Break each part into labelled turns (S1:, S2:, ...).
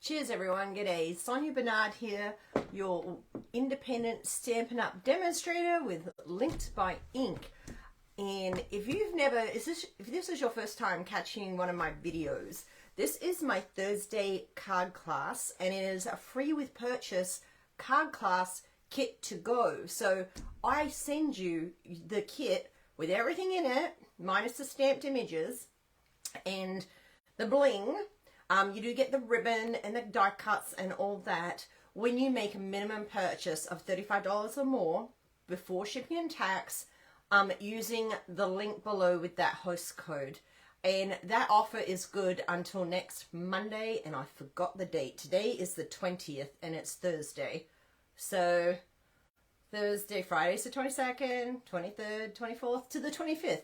S1: Cheers everyone, g'day. Sonia Bernard here, your independent Stampin' Up! Demonstrator with Linked by Ink. And if this is your first time catching one of my videos, this is my Thursday card class, and it is a free with purchase card class kit to go. So I send you the kit with everything in it, minus the stamped images and the bling. You do get the ribbon and the die cuts and all that when you make a minimum purchase of $35 or more before shipping and tax, using the link below with that host code. And that offer is good until next Monday, and I forgot the date. Today is the 20th and it's Thursday. So Thursday, Friday's the 22nd, 23rd, 24th to the 25th.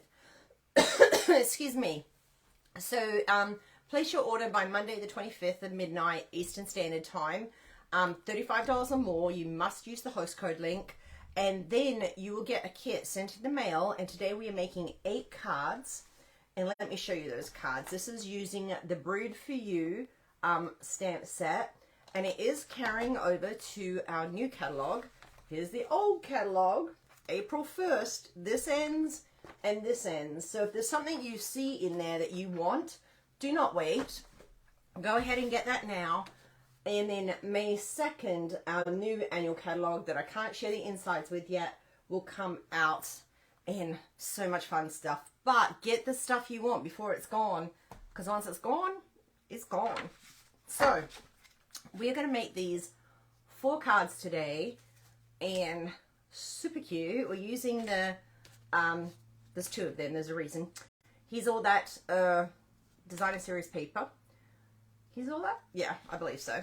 S1: Excuse me. So place your order by Monday the 25th at midnight Eastern Standard Time. $35 or more, you must use the host code link, and then you will get a kit sent in the mail. And today we are making 8 cards, and let me show you those cards. This is using the Brewed for You stamp set, and it is carrying over to our new catalog. Here's the old catalog, April 1st. This ends and this ends. So if there's something you see in there that you want, do not wait. Go ahead and get that now. And then May 2nd, our new annual catalog that I can't share the insides with yet will come out, and so much fun stuff. But get the stuff you want before it's gone, because once it's gone, it's gone. So we're going to make these 4 cards today, and super cute. We're using the, there's 2 of them, there's a reason. Here's all that designer series paper. Here's all that? Yeah, I believe so.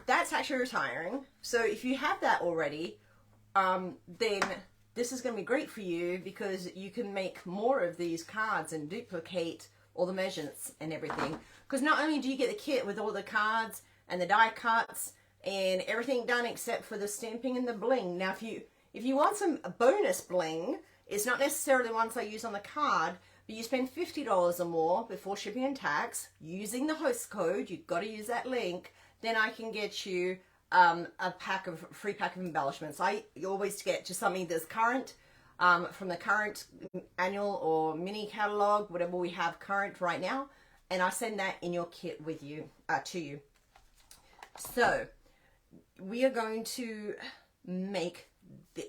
S1: That's actually retiring. So if you have that already, then this is going to be great for you, because you can make more of these cards and duplicate all the measurements and everything. Because not only do you get the kit with all the cards and the die cuts and everything done except for the stamping and the bling. Now if you want some bonus bling, it's not necessarily the ones I use on the card, but you spend $50 or more before shipping and tax using the host code. You've got to use that link. Then I can get you a free pack of embellishments. I always get just something that's current, from the current annual or mini catalog, whatever we have current right now, and I send that in your kit with you, to you. So we are going to make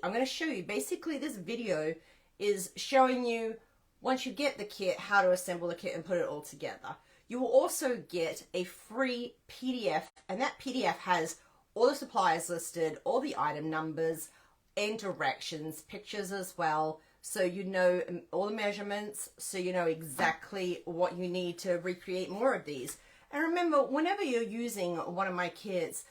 S1: I'm going to show you, basically this video is showing you, once you get the kit, how to assemble the kit and put it all together. You will also get a free PDF, and that PDF has all the suppliers listed, all the item numbers and directions, pictures as well, so you know all the measurements, so you know exactly what you need to recreate more of these. And remember, whenever you're using one of my kits,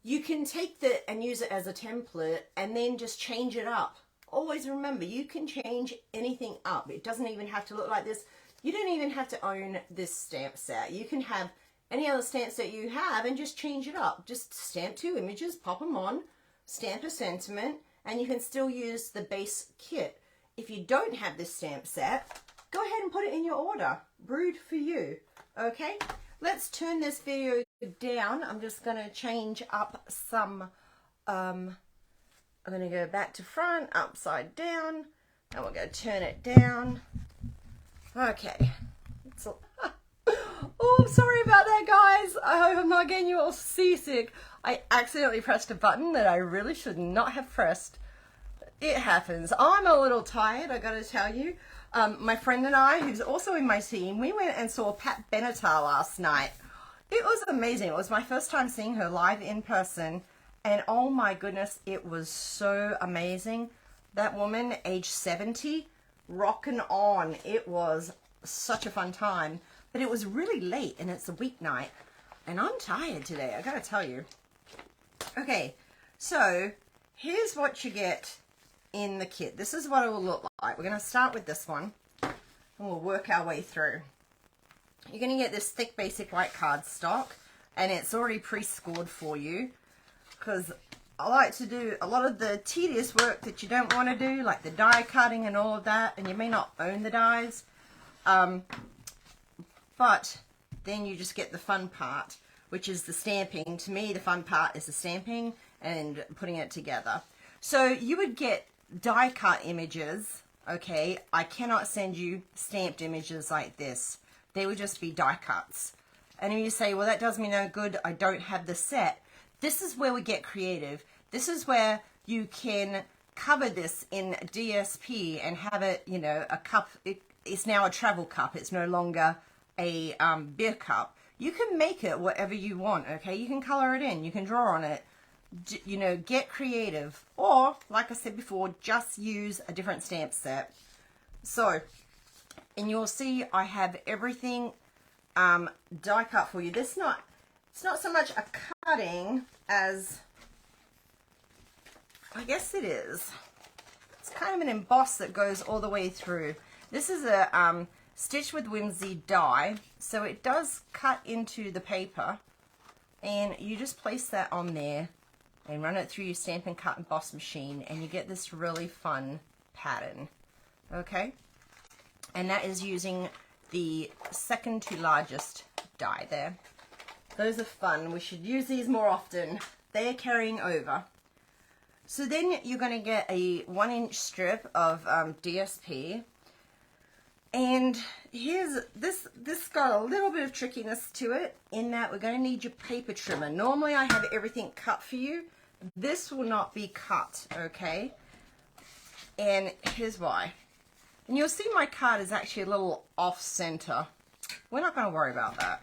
S1: you can take that and use it as a template and then just change it up. Always remember, you can change anything up. It doesn't even have to look like this. You don't even have to own this stamp set. You can have any other stamp set you have and just change it up. Just stamp 2 images, pop them on, stamp a sentiment, and you can still use the base kit. If you don't have this stamp set, go ahead and put it in your order. Brewed for you. Okay? Let's turn this video down. I'm just going to change up some, I'm going to go back to front, upside down, and we're going to turn it down. Okay. Oh, I'm sorry about that, guys. I hope I'm not getting you all seasick. I accidentally pressed a button that I really should not have pressed. It happens. I'm a little tired, I gotta tell you. My friend and I, who's also in my team, we went and saw Pat Benatar last night. It was amazing. It was my first time seeing her live in person, and oh my goodness, it was so amazing. That woman, age 70, rocking on. It was such a fun time, but it was really late, and it's a weeknight, and I'm tired today, I gotta tell you. Okay, so here's what you get in the kit. This is what it will look like. We're going to start with this one, and we'll work our way through. You're going to get this thick basic white cardstock, and it's already pre-scored for you, because I like to do a lot of the tedious work that you don't want to do, like the die cutting and all of that, and you may not own the dies, but then you just get the fun part which is the stamping. To me, the fun part is the stamping and putting it together. So you would get die cut images, okay? I cannot send you stamped images like this. They would just be die cuts. And if you say, well, that does me no good, I don't have the set. This is where we get creative. This is where you can cover this in DSP and have it, you know, a cup. It's now a travel cup. It's no longer a beer cup. You can make it whatever you want, okay? You can color it in. You can draw on it. You know, get creative. Or, like I said before, just use a different stamp set. So, and you'll see I have everything die cut for you. It's not so much a cutting as, I guess it is. It's kind of an emboss that goes all the way through. This is a Stitch with Whimsy die, so it does cut into the paper, and you just place that on there and run it through your Stampin' Cut Emboss machine, and you get this really fun pattern, okay? And that is using the second to largest die there. Those are fun. We should use these more often. They're carrying over. So then you're going to get a 1-inch strip of DSP. And here's this got a little bit of trickiness to it in that we're going to need your paper trimmer. Normally I have everything cut for you. This will not be cut, okay? And here's why. And you'll see my card is actually a little off center. We're not going to worry about that.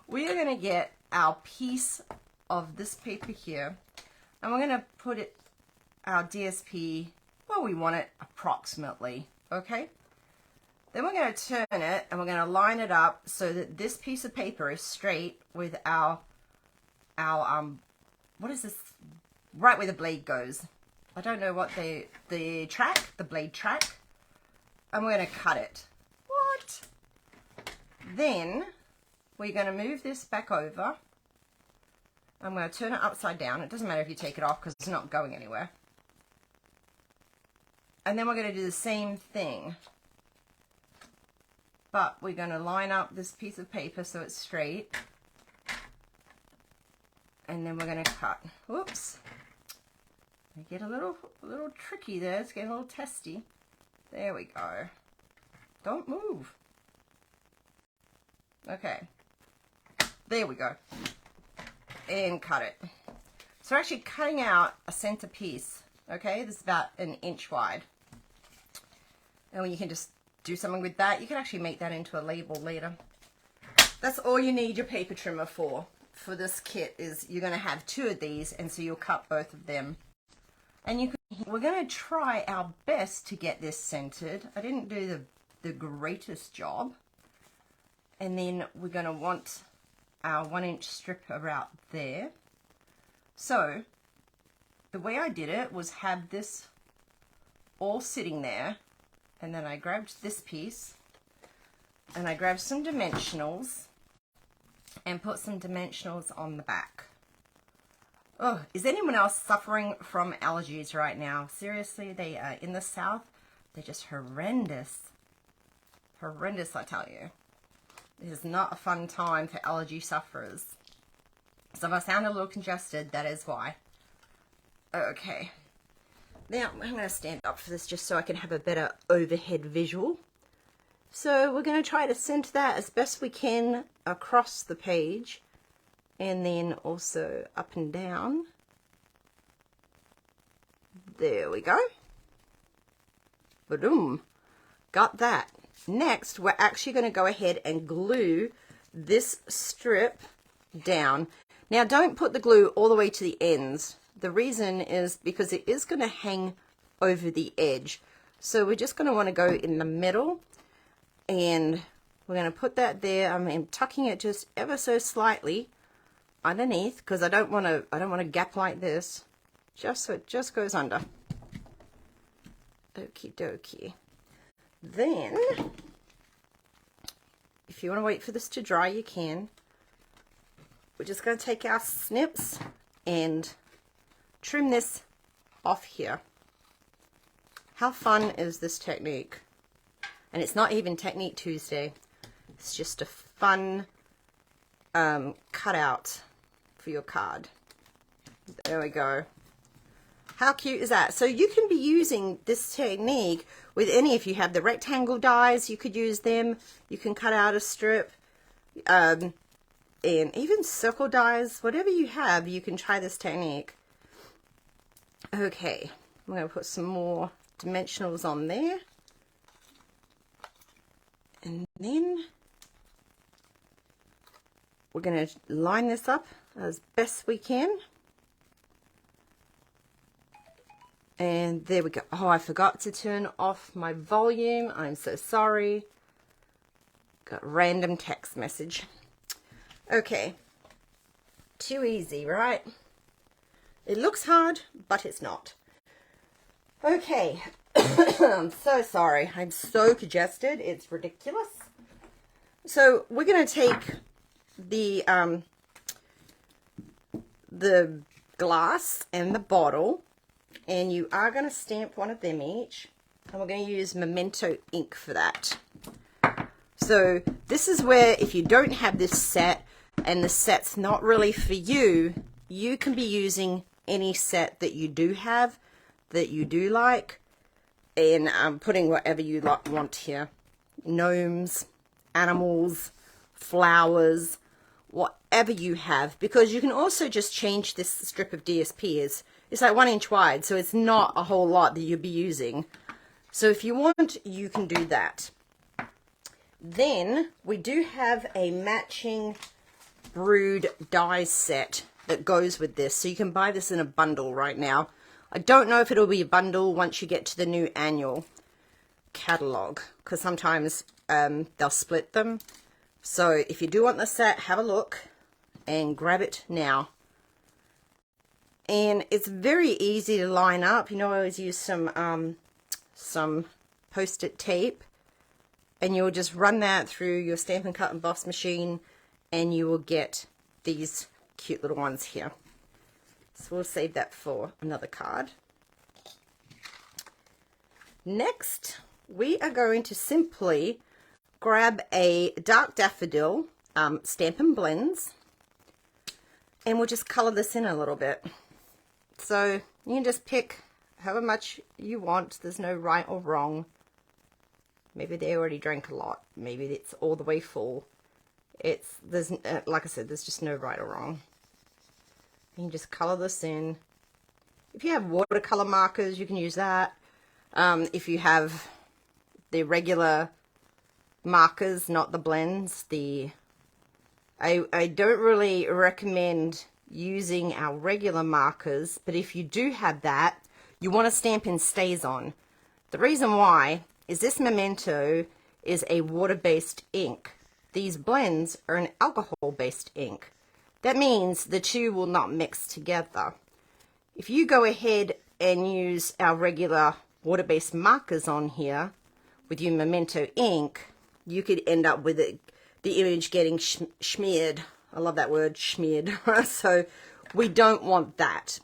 S1: We are going to get our piece of this paper here, and we're going to put it, our DSP, where we want it approximately, okay? Then we're going to turn it, and we're going to line it up so that this piece of paper is straight with our what is this? Right where the blade goes. I don't know what the blade track. And we're going to cut it. What? Then we're going to move this back over. I'm going to turn it upside down. It doesn't matter if you take it off because it's not going anywhere. And then we're going to do the same thing. But we're going to line up this piece of paper so it's straight. And then we're going to cut. Whoops. I get a little tricky there. It's getting a little testy. There we go. Don't move. Okay. There we go. And cut it. So we're actually cutting out a center piece. Okay, this is about 1 inch wide. And you can just do something with that. You can actually make that into a label later. That's all you need your paper trimmer for this kit. Is you're going to have 2 of these, and so you'll cut both of them. And we're going to try our best to get this centered. I didn't do the greatest job. And then we're going to want our 1-inch strip about there. So the way I did it was have this all sitting there, and then I grabbed this piece and I grabbed some dimensionals and put some dimensionals on the back. Oh, is anyone else suffering from allergies right now? Seriously, they are in the South. They're just horrendous. Horrendous, I tell you. It is not a fun time for allergy sufferers. So if I sound a little congested, that is why. Okay. Now, I'm going to stand up for this just so I can have a better overhead visual. So we're going to try to center that as best we can across the page. And then also up and down. There we go. Ba-doom. Got that. Next, we're actually going to go ahead and glue this strip down. Now, don't put the glue all the way to the ends. The reason is because it is going to hang over the edge. So we're just going to want to go in the middle, and we're going to put that there. I'm tucking it just ever so slightly underneath because I don't want a gap like this, just so it just goes under. Okie dokie. Then, if you want to wait for this to dry, you can. We're just going to take our snips and trim this off here. How fun is this technique? And it's not even Technique Tuesday. It's just a fun cutout for your card. There we go. How cute is that? So you can be using this technique with any, if you have the rectangle dies, you could use them. You can cut out a strip, and even circle dies, whatever you have, you can try this technique. Okay, I'm going to put some more dimensionals on there. And then we're going to line this up as best we can. And there we go. Oh, I forgot to turn off my volume. I'm so sorry. Got a random text message. Okay. Too easy, right? It looks hard, but it's not. Okay. I'm so sorry. I'm so congested. It's ridiculous. So we're going to take the glass and the bottle, and you are going to stamp one of them each, and we're going to use Memento ink for that. So this is where, if you don't have this set and the set's not really for you, you can be using any set that you do have, that you do like, and putting whatever you want here. Gnomes, animals, flowers, whatever you have, because you can also just change this strip of DSP. It's like 1 inch wide, so it's not a whole lot that you'll be using. So if you want, you can do that. Then we do have a matching Brewed die set that goes with this, so you can buy this in a bundle right now. I don't know if it'll be a bundle once you get to the new annual catalog, because sometimes they'll split them. So if you do want the set, have a look and grab it now. And it's very easy to line up. You know, I always use some post-it tape, and you'll just run that through your Stampin' Cut and Emboss machine, and you will get these cute little ones here. So we'll save that for another card. Next, we are going to simply grab a dark daffodil Stampin' Blends, and we'll just color this in a little bit. So you can just pick however much you want. There's no right or wrong. Maybe they already drank a lot. Maybe it's all the way full. There's like I said, there's just no right or wrong. You can just color this in. If you have watercolor markers, you can use that. If you have the regular markers, not the blends, I don't really recommend using our regular markers, but if you do have that, you want to stamp in StazOn. The reason why is this Memento is a water-based ink. These blends are an alcohol-based ink. That means the two will not mix together. If you go ahead and use our regular water-based markers on here with your Memento ink, you could end up with the image getting smeared. I love that word, smeared. So we don't want that.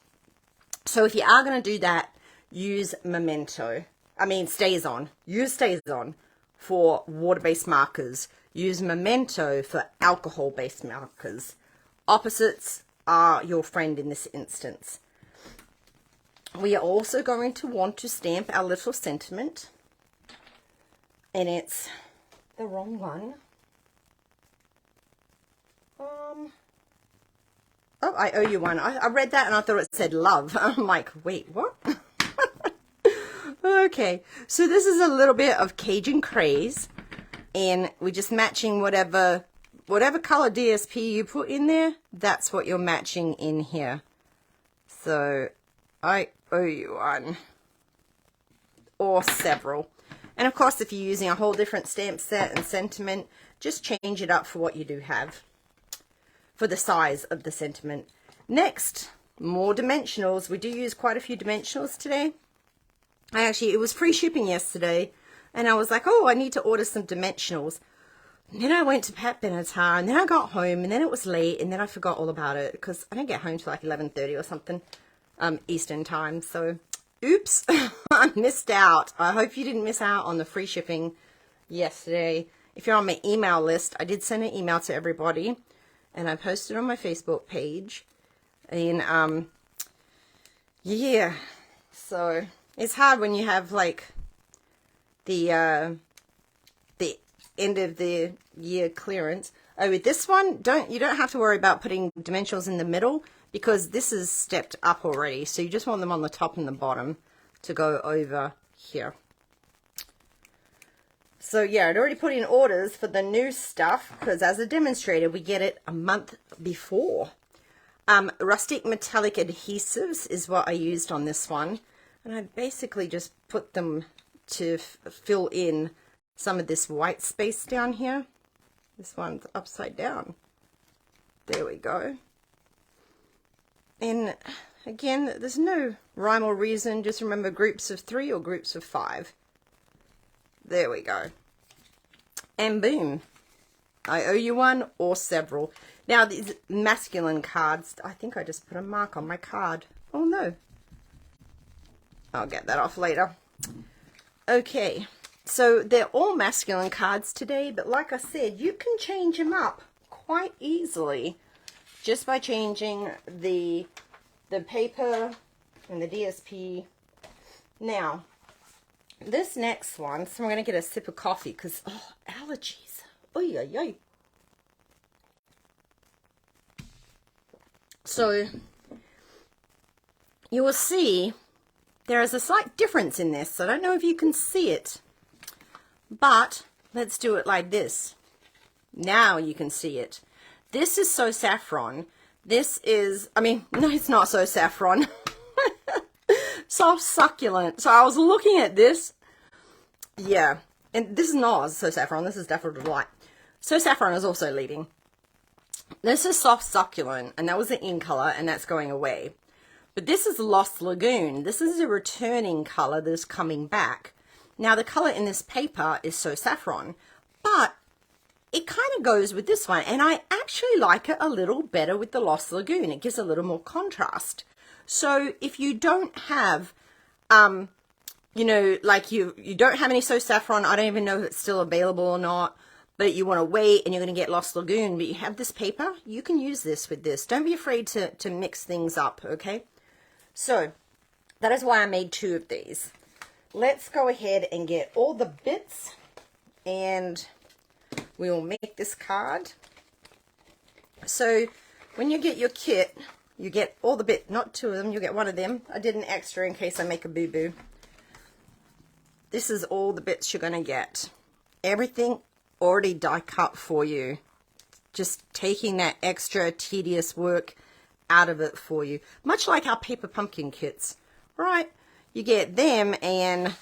S1: So if you are going to do that, use StazOn. Use StazOn for water-based markers. Use Memento for alcohol-based markers. Opposites are your friend in this instance. We are also going to want to stamp our little sentiment. And it's the wrong one. Oh, I owe you one. I read that and I thought it said love. I'm like, wait, what? Okay, so this is a little bit of Cajun Craze, and we're just matching whatever color DSP you put in there, that's what you're matching in here. So I owe you one, or several. And of course, if you're using a whole different stamp set and sentiment, just change it up for what you do have, for the size of the sentiment. Next, more dimensionals. We do use quite a few dimensionals today. It was free shipping yesterday, and I was like, oh, I need to order some dimensionals. And then I went to Pat Benatar, and then I got home, and then it was late, and then I forgot all about it, because I didn't get home till like 11:30 or something, Eastern time. So, oops, I missed out. I hope you didn't miss out on the free shipping yesterday. If you're on my email list, I did send an email to everybody, and I posted on my Facebook page. And yeah, so it's hard when you have like the end of the year clearance. Oh, with this one, you don't have to worry about putting dimensionals in the middle, because this is stepped up already. So you just want them on the top and the bottom to go over here. So yeah, I'd already put in orders for the new stuff, because as a demonstrator, we get it a month before. Rustic metallic adhesives is what I used on this one. And I basically just put them to fill in some of this white space down here. This one's upside down. There we go. And again, there's no rhyme or reason. Just remember groups of 3 or groups of 5. There we go. And boom. I owe you one or several. Now these masculine cards, I think I just put a mark on my card. Oh no. I'll get that off later. Okay. So they're all masculine cards today, but like I said, you can change them up quite easily just by changing the paper and the DSP. Now, this next one, so I'm going to get a sip of coffee because, oh, allergies. Oy, oy, oy. So, you will see there is a slight difference in this. I don't know if you can see it. But let's do it like this. Now you can see it. This is so saffron. This is, I mean, no, it's not so saffron. Soft succulent. So I was looking at this. Yeah. And this is not so saffron. This is Daffodil Delight. So saffron is also leading. This is soft succulent. And that was the in color. And that's going away. But this is Lost Lagoon. This is a returning color that is coming back. Now, the color in this paper is So Saffron, but it kind of goes with this one, and I actually like it a little better with the Lost Lagoon. It gives a little more contrast. So if you don't have, you know, like you don't have any So Saffron, I don't even know if it's still available or not, but you want to wait and you're going to get Lost Lagoon, but you have this paper, you can use this with this. Don't be afraid to mix things up, okay? So that is why I made 2 of these. Let's go ahead and get all the bits, and we will make this card. So when you get your kit, you get all the bits, not 2 of them, you get 1 of them. I did an extra in case I make a boo-boo. This is all the bits you're going to get. Everything already die cut for you. Just taking that extra tedious work out of it for you. Much like our paper pumpkin kits, right? You get them and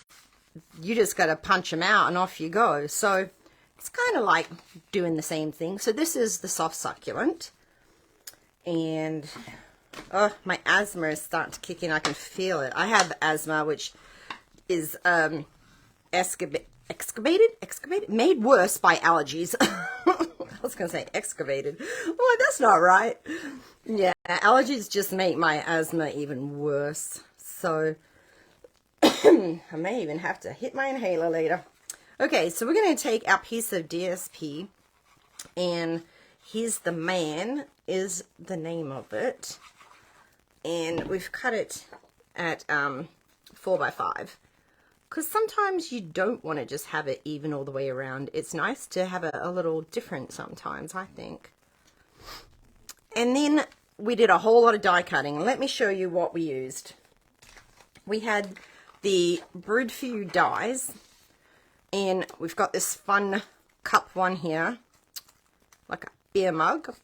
S1: you just got to punch them out and off you go. So it's kind of like doing the same thing. So this is the soft succulent. And oh, my asthma is starting to kick in. I can feel it. I have asthma, which is excavated, made worse by allergies. I was going to say excavated. Oh, that's not right. Yeah, allergies just make my asthma even worse. So I may even have to hit my inhaler later. Okay, so we're going to take our piece of DSP, and Here's the Man is the name of it. And we've cut it at 4x5. Because sometimes you don't want to just have it even all the way around. It's nice to have it a little different sometimes, I think. And then we did a whole lot of die cutting. Let me show you what we used. We had the Brewed for You dies. And we've got this fun cup one here. Like a beer mug.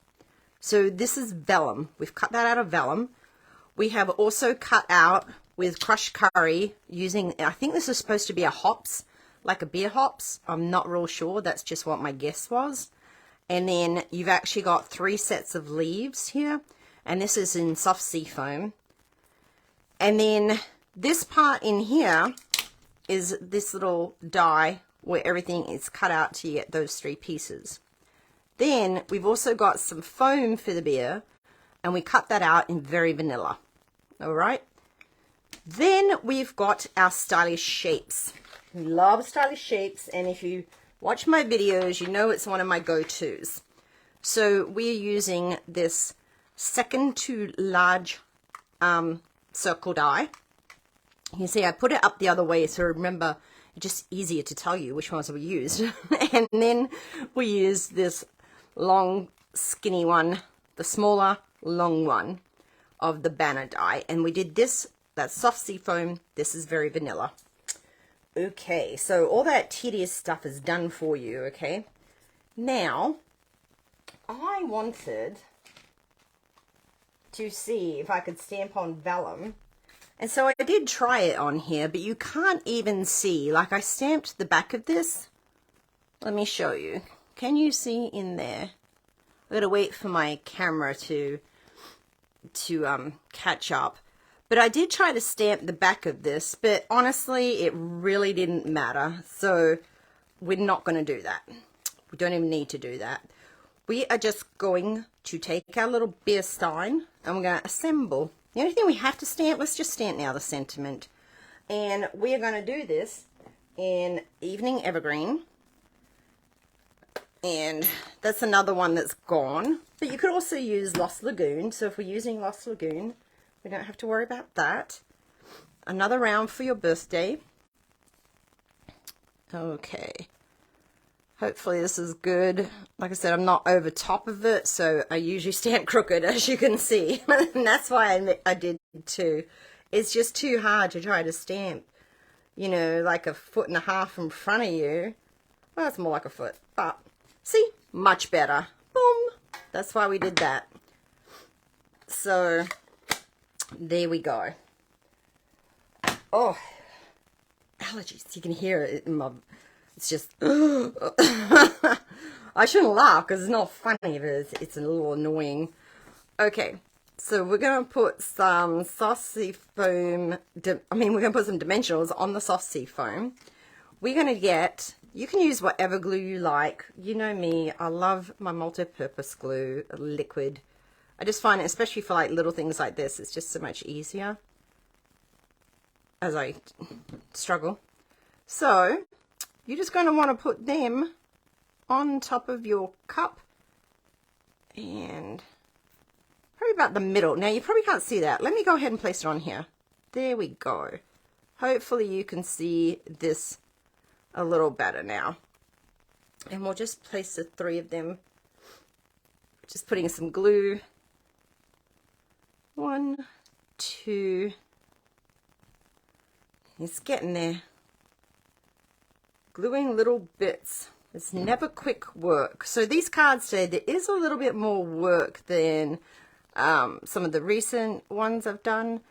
S1: So this is vellum. We've cut that out of vellum. We have also cut out with crushed curry using, I think this is supposed to be a hops, like a beer hops. I'm not real sure. That's just what my guess was. And then you've actually got 3 sets of leaves here. And this is in soft sea foam. And then this part in here is this little die where everything is cut out to get those 3 pieces. Then we've also got some foam for the beer. And we cut that out in very vanilla. All right. Then we've got our stylish shapes. We love stylish shapes, and if you watch my videos, you know it's one of my go-tos. So we're using this second to large circle die. You see, I put it up the other way, so remember, it's just easier to tell you which ones we used. And then we use this long, skinny one, the smaller, long one of the banner die. And we did this, that's soft sea foam. This is very vanilla. Okay, so all that tedious stuff is done for you, okay? Now, I wanted to see if I could stamp on vellum. And so I did try it on here, but you can't even see. Like, I stamped the back of this. Let me show you. Can you see in there? I've got to wait for my camera to catch up. But I did try to stamp the back of this, but honestly, it really didn't matter. So we're not going to do that. We don't even need to do that. We are just going to take our little beer stein and we're going to assemble. The only thing we have to stamp, let's just stamp now the sentiment. And we are going to do this in Evening Evergreen. And that's another one that's gone. But you could also use Lost Lagoon. So if we're using Lost Lagoon, we don't have to worry about that. Another round for your birthday. Okay. Hopefully this is good. Like I said, I'm not over top of it, so I usually stamp crooked, as you can see. And that's why I did too. It's just too hard to try to stamp, you know, like 1.5 feet in front of you. Well, it's more like 1 foot, but see, much better. Boom. That's why we did that. So there we go. Oh, allergies. You can hear it in my... It's just, I shouldn't laugh because it's not funny, but it's a little annoying. Okay, so we're going to put some soft sea foam, we're going to put some dimensionals on the soft sea foam. We're going to get, you can use whatever glue you like. You know me, I love my multi-purpose glue, liquid. I just find it, especially for like little things like this, it's just so much easier as I struggle. So you're just going to want to put them on top of your cup and probably about the middle. Now you probably can't see that. Let me go ahead and place it on here. There we go. Hopefully you can see this a little better now. And we'll just place the 3 of them. Just putting some glue. 1, 2. It's getting there. Gluing little bits. It's never quick work. So these cards today, there is a little bit more work than some of the recent ones I've done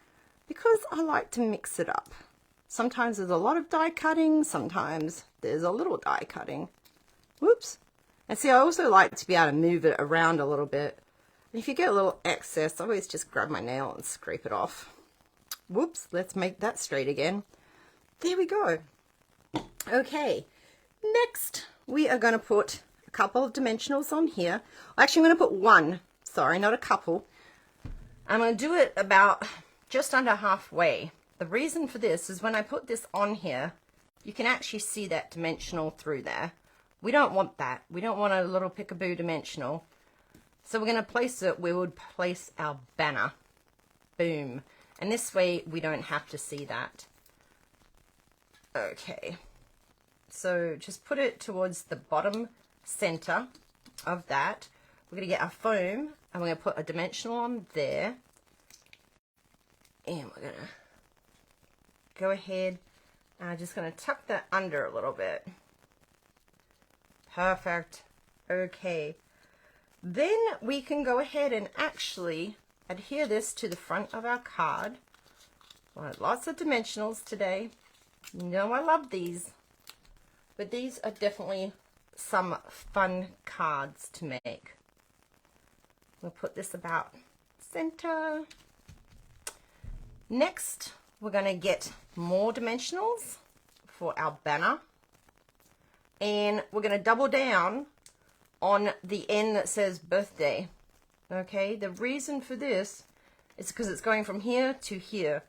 S1: because I like to mix it up. Sometimes there's a lot of die cutting, sometimes there's a little die cutting. Whoops. And see, I also like to be able to move it around a little bit. And if you get a little excess, I always just grab my nail and scrape it off. Whoops, let's make that straight again. There we go. Okay, next we are going to put a couple of dimensionals on here. Actually, I'm going to put 1. Sorry, not a couple. I'm going to do it about just under halfway. The reason for this is when I put this on here, you can actually see that dimensional through there. We don't want that. We don't want a little peekaboo dimensional. So we're going to place it where we would place our banner. Boom. And this way we don't have to see that. Okay. So just put it towards the bottom center of that. We're going to get our foam and we're going to put a dimensional on there. And we're going to go ahead and I'm just going to tuck that under a little bit. Perfect. Okay. Then we can go ahead and actually adhere this to the front of our card. Well, lots of dimensionals today. You know I love these. But these are definitely some fun cards to make. We'll put this about center. Next, we're going to get more dimensionals for our banner. And we're going to double down on the end that says birthday. Okay, the reason for this is because it's going from here to here.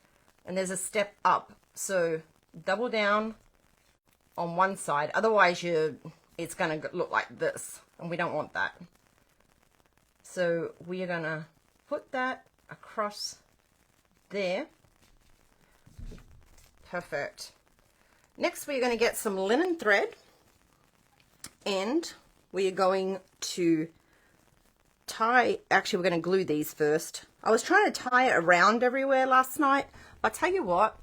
S1: And there's a step up. So double down on one side, otherwise it's going to look like this, and we don't want that. So we are going to put that across there. Perfect. Next we're going to get some linen thread, and we are going to tie, actually we're going to glue these first. I was trying to tie it around everywhere last night. I'll tell you what,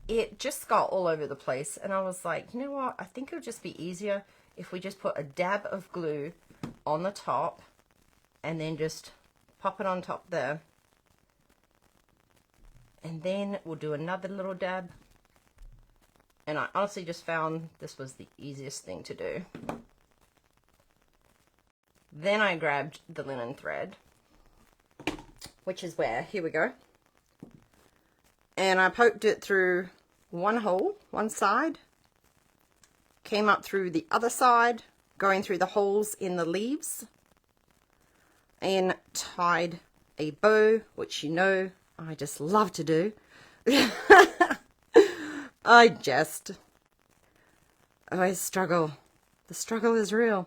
S1: it just got all over the place, and I was like, you know what, I think it'll just be easier if we just put a dab of glue on the top and then just pop it on top there. And then we'll do another little dab. And I honestly just found this was the easiest thing to do. Then I grabbed the linen thread, which is where, here we go. And I poked it through one hole, one side, came up through the other side, going through the holes in the leaves, and tied a bow, which you know I just love to do. I struggle. The struggle is real.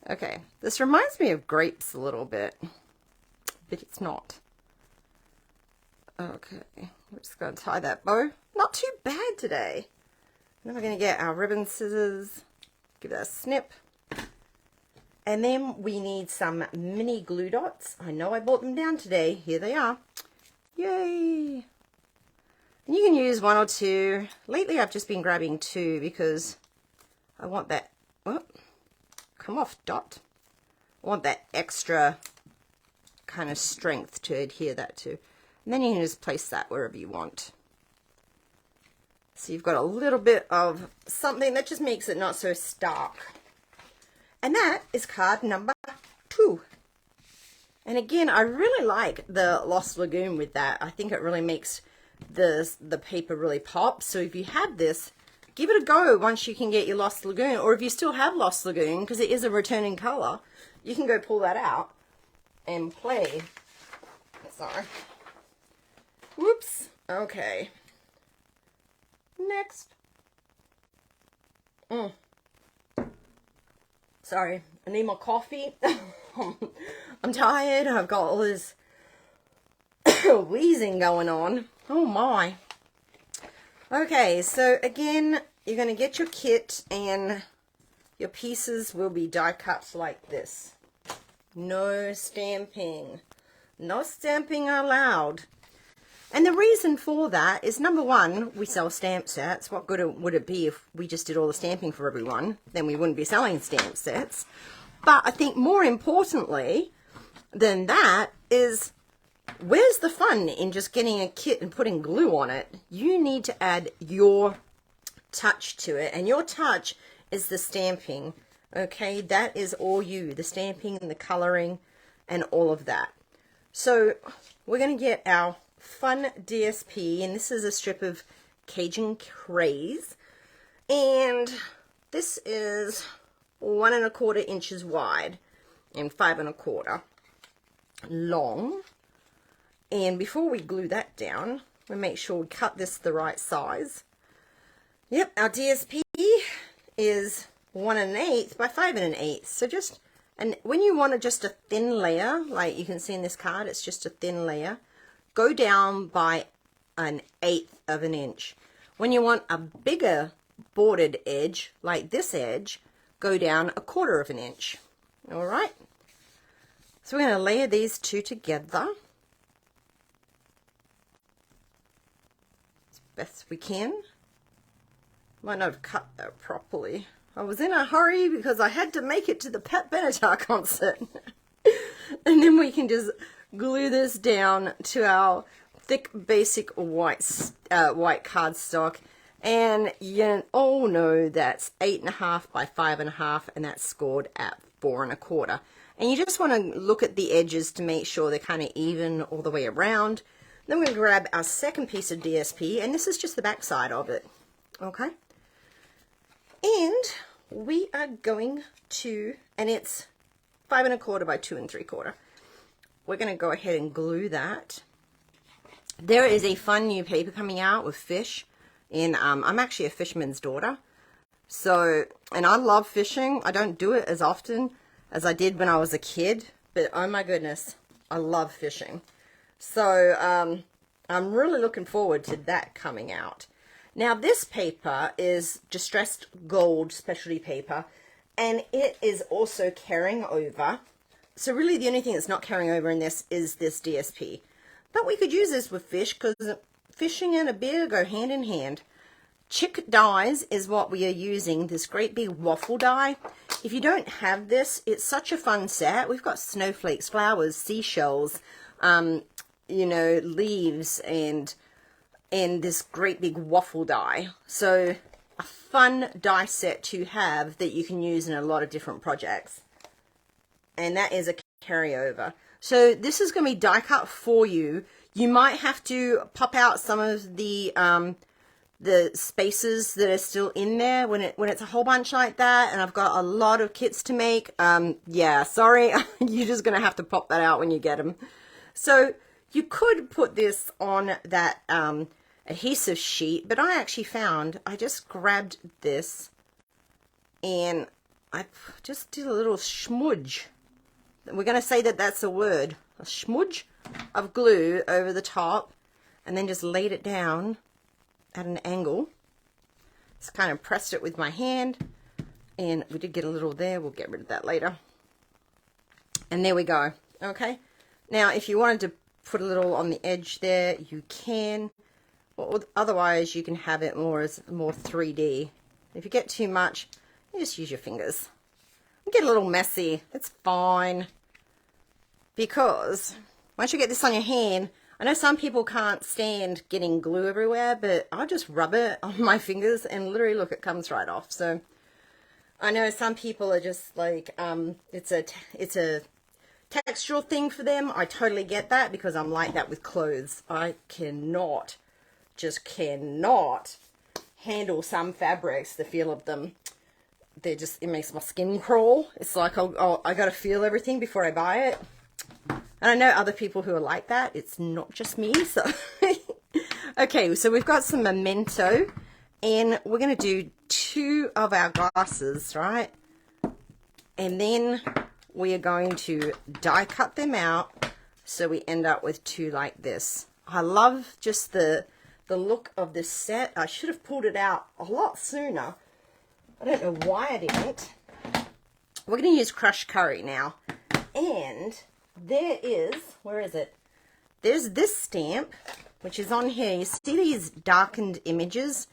S1: Okay, this reminds me of grapes a little bit, but it's not. Okay, we're just going to tie that bow. Not too bad today. Then we're going to get our ribbon scissors, give that a snip. And then we need some mini glue dots. I know I bought them down today. Here they are. Yay! And you can use one or two. Lately I've just been grabbing two because I want that, oh, come off dot. I want that extra kind of strength to adhere that to. And then you can just place that wherever you want. So you've got a little bit of something that just makes it not so stark. And that is card number 2. And again, I really like the Lost Lagoon with that. I think it really makes the paper really pop. So if you have this, give it a go once you can get your Lost Lagoon. Or if you still have Lost Lagoon, because it is a returning color, you can go pull that out and play. Sorry. Whoops. Okay. Next. Sorry, I need my coffee. I'm tired. I've got all this wheezing going on. Oh my. Okay, so again, you're going to get your kit and your pieces will be die cut like this. No stamping. No stamping allowed. And the reason for that is, number one, we sell stamp sets. What good would it be if we just did all the stamping for everyone? Then we wouldn't be selling stamp sets. But I think more importantly than that is, where's the fun in just getting a kit and putting glue on it? You need to add your touch to it. And your touch is the stamping. Okay, that is all you. The stamping and the coloring and all of that. So we're going to get our fun DSP, and this is a strip of Cajun Craze, and this is 1 1/4 inches wide and 5 1/4 long. And before we glue that down, we make sure we cut this the right size. Yep, our DSP is 1 1/8 by 5 1/8. So just, and when you want just a thin layer, like you can see in this card, it's just a thin layer. Go down by 1/8 of an inch. When you want a bigger bordered edge, like this edge, go down 1/4 of an inch. All right. So we're going to layer these two together as best we can. Might not have cut that properly. I was in a hurry because I had to make it to the Pat Benatar concert. And then we can just glue this down to our thick basic white cardstock, and you all know that's 8 1/2 by 5 1/2, and that's scored at 4 1/4. And you just want to look at the edges to make sure they're kind of even all the way around. Then we're going to grab our second piece of DSP, and this is just the back side of it. Okay, and we are going to, and it's 5 1/4 by 2 3/4. We're going to go ahead and glue that. There is a fun new paper coming out with fish, and I'm actually a fisherman's daughter. So, and I love fishing. I don't do it as often as I did when I was a kid, but oh my goodness, I love fishing. So I'm really looking forward to that coming out. Now this paper is distressed gold specialty paper, and it is also carrying over. So really the only thing that's not carrying over in this is this DSP. But we could use this with fish because fishing and a beer go hand in hand. Chick dyes is what we are using, this great big waffle die. If you don't have this, it's such a fun set. We've got snowflakes, flowers, seashells, you know, leaves, and this great big waffle die. So a fun die set to have that you can use in a lot of different projects. And that is a carryover. So this is going to be die cut for you. You might have to pop out some of the spaces that are still in there when it's a whole bunch like that, and I've got a lot of kits to make. Yeah, sorry, you're just going to have to pop that out when you get them. So you could put this on that adhesive sheet, but I actually found, I just grabbed this and I just did a little smudge. We're going to say that that's a word. A smudge of glue over the top, and then just laid it down at an angle. Just kind of pressed it with my hand, and we did get a little there. We'll get rid of that later. And there we go. Okay. Now, if you wanted to put a little on the edge there, you can. Or otherwise, you can have it more as more 3D. If you get too much, you just use your fingers. Get a little messy. It's fine. Because once you get this on your hand, I know some people can't stand getting glue everywhere, but I'll just rub it on my fingers and literally look, it comes right off. So I know some people are just like, it's a textural thing for them. I totally get that because I'm like that with clothes. I just cannot handle some fabrics, the feel of them. It makes my skin crawl. It's like, oh, I got to feel everything before I buy it. And I know other people who are like that. It's not just me. So, okay, so we've got some Memento, and we're going to do 2 of our glasses, right? And then we are going to die cut them out so we end up with 2 like this. I love just the look of this set. I should have pulled it out a lot sooner. I don't know why I didn't. We're going to use crushed curry now. And there is, where is it? There's this stamp, which is on here. You see these darkened images?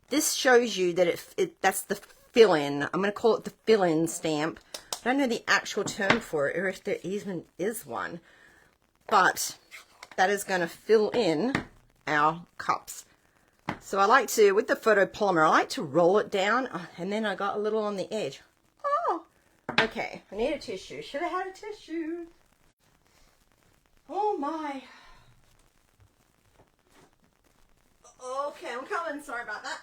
S1: This shows you that that's the fill-in. I'm going to call it the fill-in stamp. I don't know the actual term for it, or if there even is one. But that is going to fill in our cups. So I like to, with the photopolymer, I like to roll it down, and then I got a little on the edge. Oh, okay, I need a tissue. Should have had a tissue. Oh my. Okay, I'm coming, sorry about that.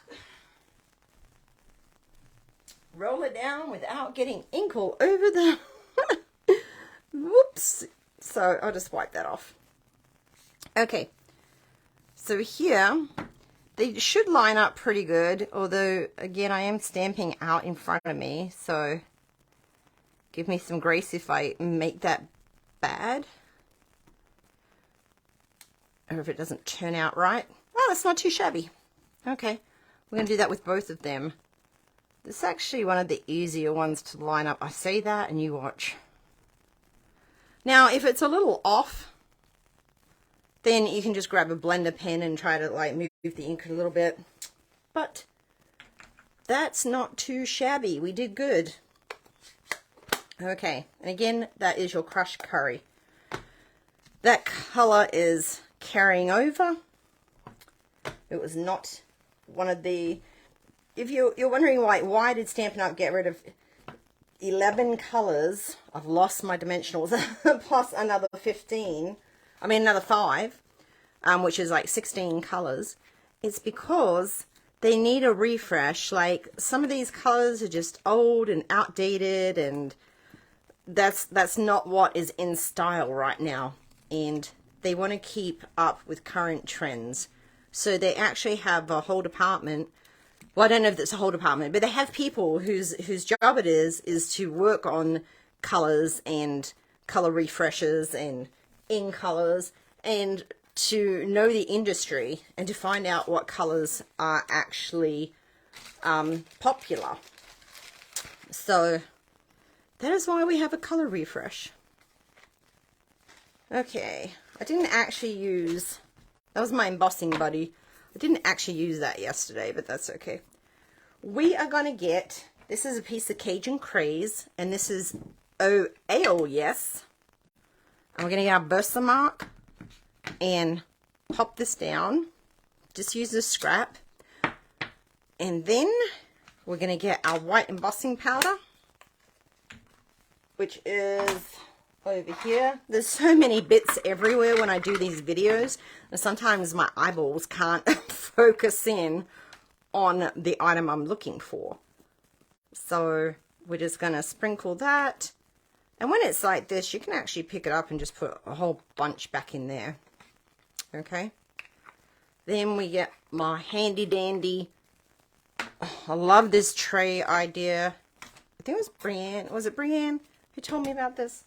S1: Roll it down without getting ink all over the, whoops. So I'll just wipe that off. Okay, so here, they should line up pretty good, although, again, I am stamping out in front of me, so give me some grace if I make that bad. Or if it doesn't turn out right. Oh, that's not too shabby. Okay, we're going to do that with both of them. This is actually one of the easier ones to line up. I say that and you watch. Now, if it's a little off, then you can just grab a blender pen and try to like move the ink a little bit. But that's not too shabby. We did good. Okay, and again, that is your crushed curry. That color is carrying over. It was not one of the, if you're wondering why did Stampin' Up! Get rid of 11 colors, I've lost my dimensionals, plus another 15, I mean another 5, which is like 16 colors. It's because they need a refresh. Like some of these colors are just old and outdated, and that's not what is in style right now, and they want to keep up with current trends. So they actually have a whole department. Well, I don't know if it's a whole department, but they have people whose job it is to work on colors and color refreshers and in colors, and to know the industry and to find out what colors are actually popular. So that is why we have a color refresh. Okay, I didn't actually use, that was my embossing buddy. I didn't actually use that yesterday, but that's okay. We are going to get, this is a piece of Cajun Craze, and this is Oh Ale Yes. And we're going to get our Versamark and pop this down. Just use this scrap. And then we're going to get our white embossing powder, which is over here. There's so many bits everywhere when I do these videos, and sometimes my eyeballs can't focus in on the item I'm looking for. So we're just going to sprinkle that. And when it's like this, you can actually pick it up and just put a whole bunch back in there. Okay. Then we get my handy dandy. Oh, I love this tray idea. I think it was Brienne. Was it Brienne who told me about this?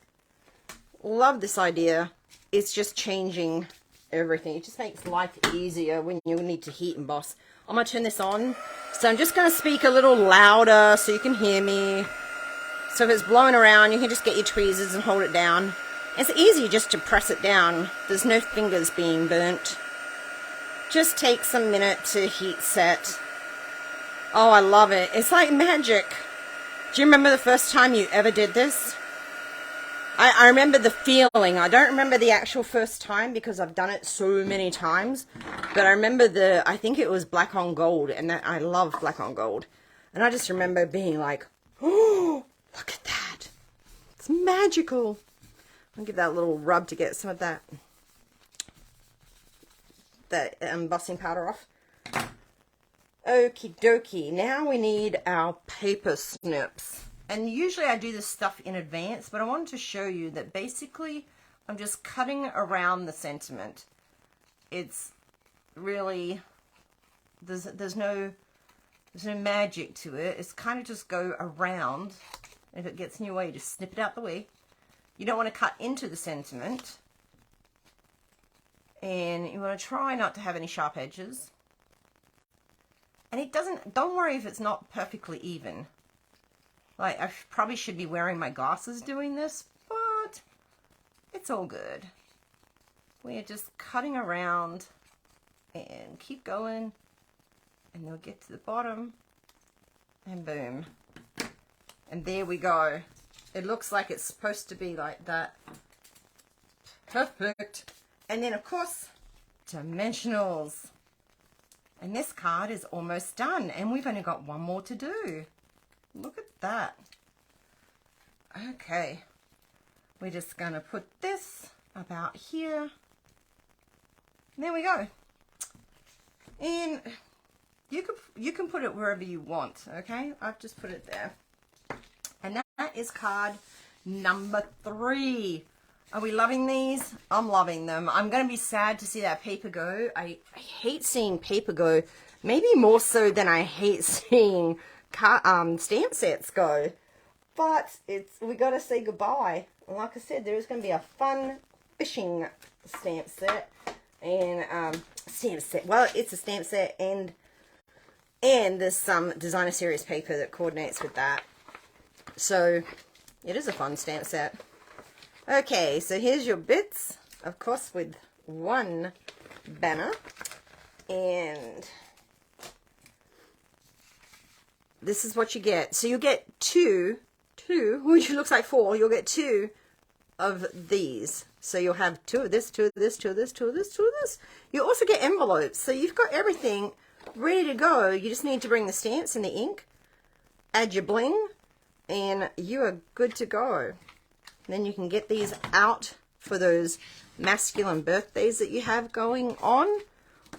S1: Love this idea. It's just changing everything. It just makes life easier when you need to heat emboss. I'm going to turn this on. So I'm just going to speak a little louder so you can hear me. So if it's blowing around, you can just get your tweezers and hold it down. It's easy just to press it down. There's no fingers being burnt. Just takes a minute to heat set. Oh, I love it. It's like magic. Do you remember the first time you ever did this? I remember the feeling. I don't remember the actual first time because I've done it so many times. But I remember I think it was black on gold, and I love black on gold. And I just remember being like, oh, look at that. It's magical. I'll give that a little rub to get some of that embossing powder off. Okie dokie. Now we need our paper snips. And usually I do this stuff in advance, but I wanted to show you that basically I'm just cutting around the sentiment. It's really, there's no magic to it. It's kind of just go around. If it gets in your way, just snip it out the way. You don't want to cut into the sentiment. And you want to try not to have any sharp edges. And it doesn't, don't worry if it's not perfectly even. Like, I probably should be wearing my glasses doing this, but it's all good. We're just cutting around and keep going, and they'll get to the bottom, and boom. And there we go. It looks like it's supposed to be like that. Perfect. And then, of course, dimensionals. And this card is almost done, and we've only got one more to do. Look at that. Okay. We're just going to put this about here. And there we go. And you can put it wherever you want, okay? I've just put it there. And that is card number 3. Are we loving these? I'm loving them. I'm going to be sad to see that paper go. I hate seeing paper go. Maybe more so than I hate seeing stamp sets go. But we got to say goodbye. And like I said, there is going to be a fun fishing stamp set. And stamp set. Well, it's a stamp set, and there's some designer series paper that coordinates with that. So it is a fun stamp set. Okay, so here's your bits, of course, with one banner, and this is what you get. So you'll get two, which looks like 4. You'll get 2 of these. So you'll have 2 of this, 2 of this, 2 of this, 2 of this, 2 of this. You also get envelopes. So you've got everything ready to go. You just need to bring the stamps and the ink, add your bling, and you are good to go. Then you can get these out for those masculine birthdays that you have going on.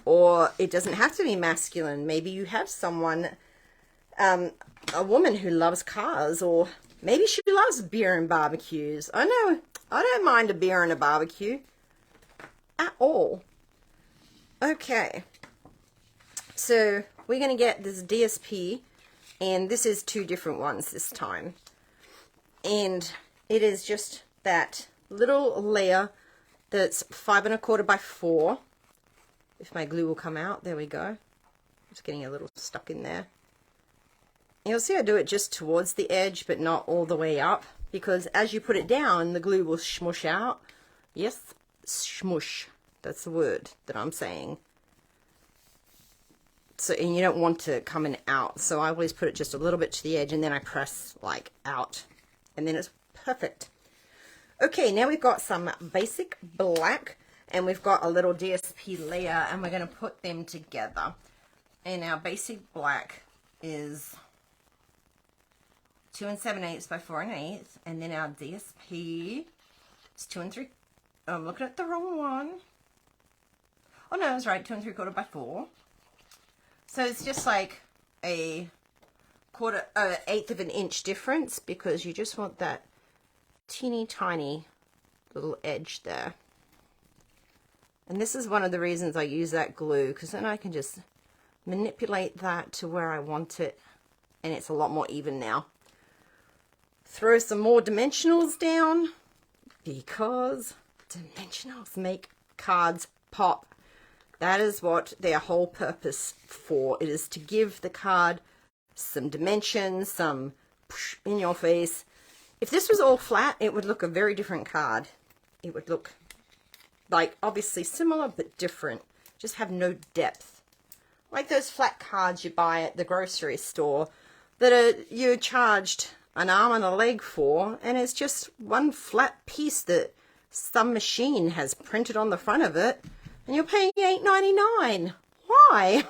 S1: Or it doesn't have to be masculine. Maybe you have someone, a woman who loves cars, or maybe she loves beer and barbecues. I know, I don't mind a beer and a barbecue at all. Okay, so we're going to get this DSP, and this is 2 different ones this time. And it is just that little layer that's 5 1/4 by 4. If my glue will come out, there we go. It's getting a little stuck in there. You'll see I do it just towards the edge, but not all the way up, because as you put it down, the glue will smush out. Yes, smush. That's the word that I'm saying. So, and you don't want it coming out. So I always put it just a little bit to the edge, and then I press like out, and then it's perfect. Okay, now we've got some basic black, and we've got a little DSP layer, and we're going to put them together. And our basic black is 2 7/8 by 4 1/8, and then our DSP is 2 3. Oh, I'm looking at the wrong one. Oh no, I was right, 2 3/4 by 4. So it's just like a 1/8 of an inch difference, because you just want that teeny tiny little edge there. And this is one of the reasons I use that glue, because then I can just manipulate that to where I want it, and it's a lot more even now. Throw some more dimensionals down, because dimensionals make cards pop. That is what their whole purpose for. It is to give the card some dimension, some push in your face. If this was all flat, it would look a very different card. It would look like obviously similar but different. Just have no depth. Like those flat cards you buy at the grocery store that you're charged an arm and a leg for, and it's just one flat piece that some machine has printed on the front of it, and you're paying $8.99. Why?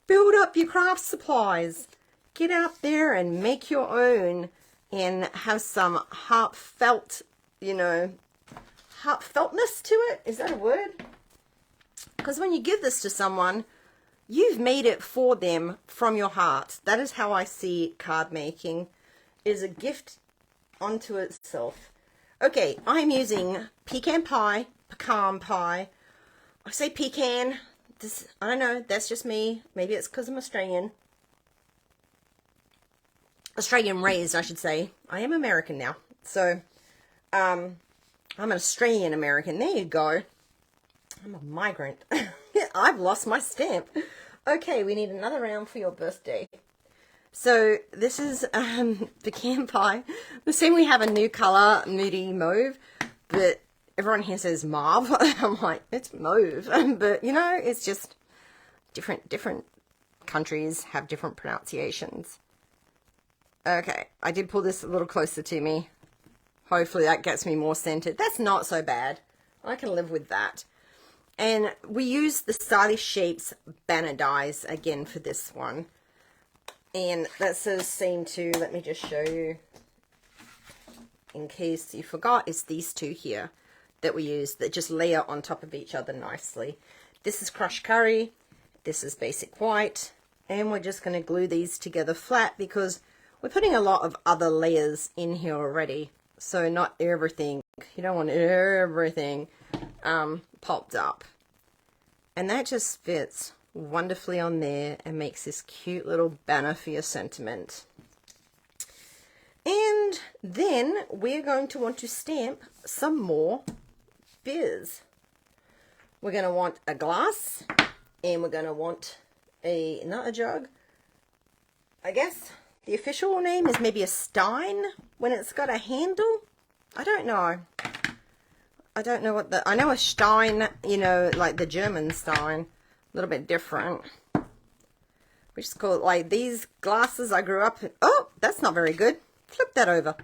S1: Build up your craft supplies. Get out there and make your own, and have some heartfelt, you know, heartfeltness to it. Is that a word? Because when you give this to someone, you've made it for them from your heart. That is how I see card making. It is a gift unto itself. Okay, I'm using pecan pie. I say pecan. This, I don't know. That's just me. Maybe it's because I'm Australian. Australian raised, I should say. I am American now. So, I'm an Australian American. There you go. I'm a migrant. I've lost my stamp. Okay, we need another round for your birthday. So this is pecan pie. The same, we have a new color, moody mauve, but everyone here says mauve. I'm like, it's mauve. But you know, it's just different countries have different pronunciations. Okay, I did pull this a little closer to me. Hopefully that gets me more centered. That's not so bad. I can live with that. And we use the Stylish Shapes banner dies again for this one. And that's the same too. Let me just show you. In case you forgot, it's these two here that we use that just layer on top of each other nicely. This is crushed curry. This is basic white. And we're just going to glue these together flat, because we're putting a lot of other layers in here already. So not everything, you don't want everything popped up. And that just fits wonderfully on there and makes this cute little banner for your sentiment. And then we're going to want to stamp some more beers. We're going to want a glass, and we're going to want another jug. I guess the official name is maybe a stein when it's got a handle. I don't know. I don't know what the... I know a stein, you know, like the German stein. A little bit different. We just call it like these glasses I grew up in. Oh, that's not very good. Flip that over.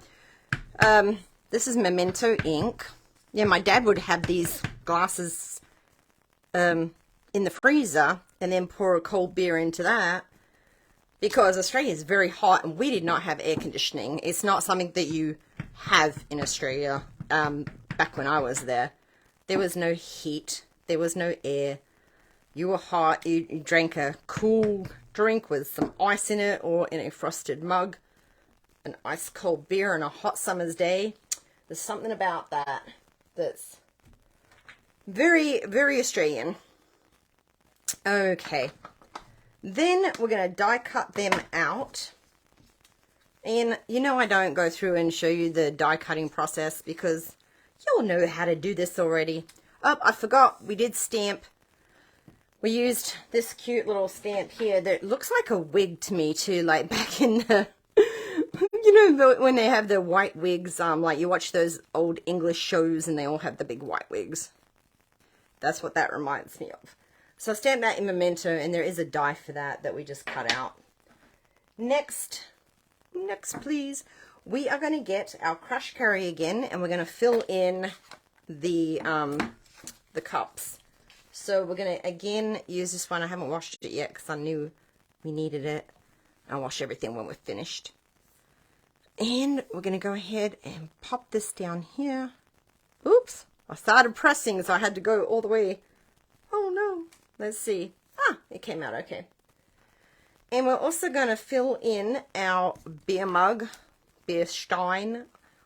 S1: This is Memento ink. Yeah, my dad would have these glasses in the freezer and then pour a cold beer into that, because Australia is very hot and we did not have air conditioning. It's not something that you have in Australia. Back when I was there, there was no heat, there was no air. You were hot, you drank a cool drink with some ice in it, or in a frosted mug, an ice cold beer on a hot summer's day. There's something about that that's very, very Australian. Okay, then we're going to die cut them out, And you know I don't go through and show you the die cutting process because you'll know how to do this already. Oh, I forgot, we did stamp. We used this cute little stamp here that looks like a wig to me too, like back in the, you know, when they have the white wigs, like you watch those old English shows and they all have the big white wigs. That's what that reminds me of. So I stamped that in Memento, and there is a die for that we just cut out. Next please, we are going to get our crush curry again, and we're going to fill in the cups. So we're going to again use this one. I haven't washed it yet because I knew we needed it. I'll wash everything when we're finished. And we're going to go ahead and pop this down here. Oops, I started pressing, so I had to go all the way. Oh no, let's see. Ah, it came out okay. And we're also going to fill in our beer mug, beer stein,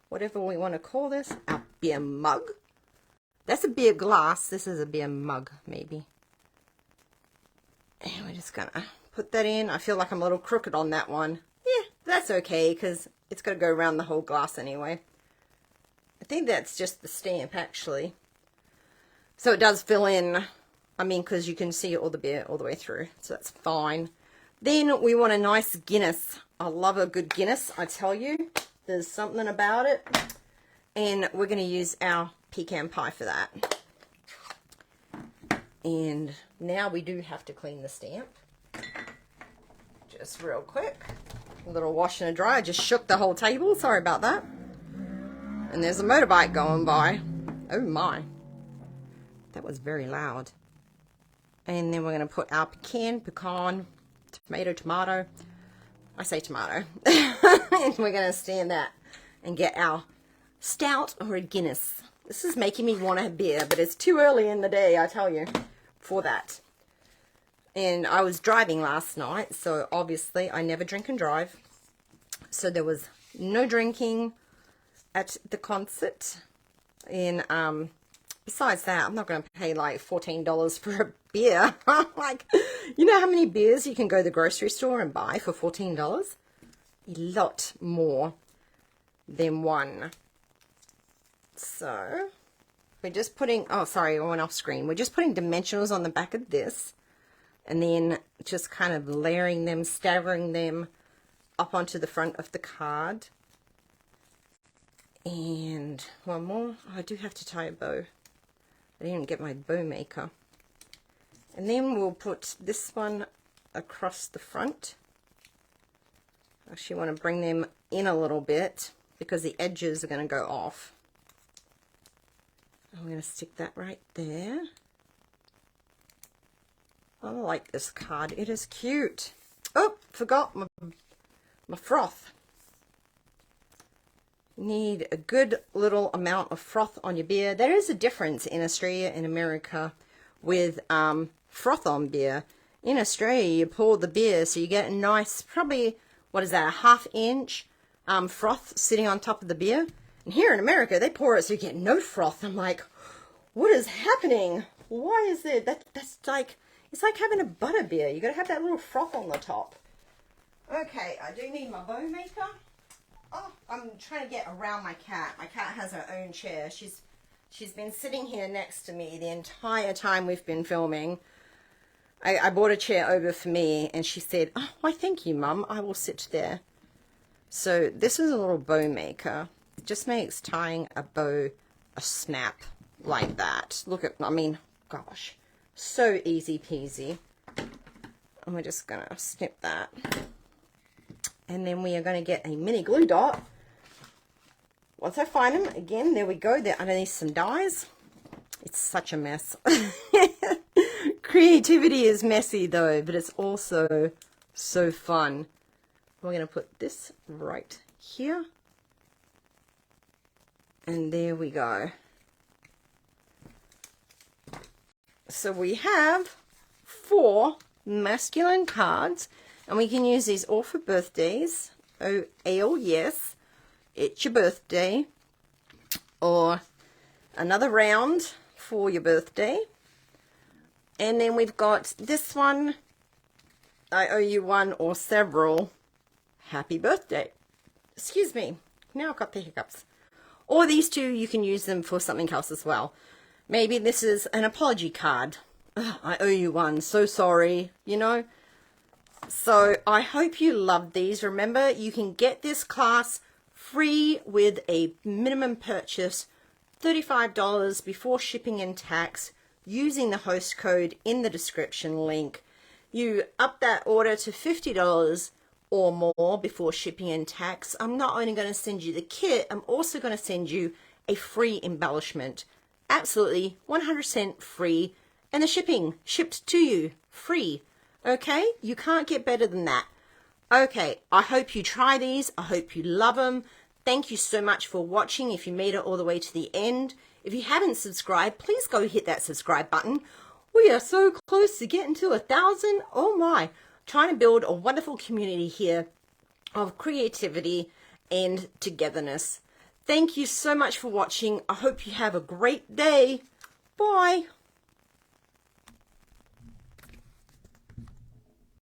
S1: whatever we want to call this, our beer mug. That's a beer glass. This is a beer mug, maybe. And we're just going to put that in. I feel like I'm a little crooked on that one. Yeah, that's okay, because it's going to go around the whole glass anyway. I think that's just the stamp, actually. So it does fill in, I mean, because you can see all the beer all the way through. So that's fine. Then we want a nice Guinness. I love a good Guinness, I tell you. There's something about it. And we're going to use our pecan pie for that. And now we do have to clean the stamp. Just real quick. A little wash and a dry. I just shook the whole table. Sorry about that. And there's a motorbike going by. Oh my. That was very loud. And then we're going to put our pecan, tomato. I say tomato. And we're going to stand that and get our stout or a Guinness. This is making me want a beer, but it's too early in the day, I tell you, for that. And I was driving last night, so obviously I never drink and drive. So there was no drinking at the concert. And besides that, I'm not going to pay like $14 for a beer. Like, you know how many beers you can go to the grocery store and buy for $14? A lot more than one. So we're just putting, oh sorry, I went off screen. We're just putting dimensionals on the back of this, and then just kind of layering them, staggering them up onto the front of the card. And one more. Oh, I do have to tie a bow. I didn't get my bow maker. And then we'll put this one across the front. I actually want to bring them in a little bit because the edges are going to go off. I'm going to stick that right there. I like this card. It is cute. Oh, forgot my froth. You need a good little amount of froth on your beer. There is a difference in Australia and America with froth on beer. In Australia, you pour the beer, so you get a nice, probably, what is that, a ½ inch froth sitting on top of the beer. And here in America, they pour it so you get no froth. I'm like, what is happening? Why is it? That's like, it's like having a butter beer. You got to have that little froth on the top. Okay, I do need my bow maker. Oh, I'm trying to get around my cat. My cat has her own chair. She's been sitting here next to me the entire time we've been filming. I bought a chair over for me, and she said, oh, why thank you, Mum. I will sit there. So this is a little bow maker. It just makes tying a bow a snap like that. Look at, I mean, gosh, so easy peasy. And we're just going to snip that. And then we are going to get a mini glue dot. Once I find them, again, there we go. They're underneath some dies. It's such a mess. Creativity is messy though, but it's also so fun. We're going to put this right here. And there we go. So we have 4 masculine cards, and we can use these all for birthdays. Oh, ale, yes, it's your birthday. Or another round for your birthday. And then we've got this one, I owe you one or several, happy birthday. Excuse me. Now I've got the hiccups. Or these two, you can use them for something else as well. Maybe this is an apology card. Ugh, I owe you one. So sorry, you know. So I hope you loved these. Remember, you can get this class free with a minimum purchase, $35 before shipping and tax, using the host code in the description link. You up that order to $50 or more before shipping and tax. I'm not only going to send you the kit, I'm also going to send you a free embellishment. Absolutely 100% free, and the shipping shipped to you free. Okay, you can't get better than that. Okay, I hope you try these. I hope you love them. Thank you so much for watching. If you made it all the way to the end, if you haven't subscribed, please go hit that subscribe button. We are so close to getting to 1,000. Oh my, trying to build a wonderful community here of creativity and togetherness. Thank you so much for watching. I hope you have a great day. Bye.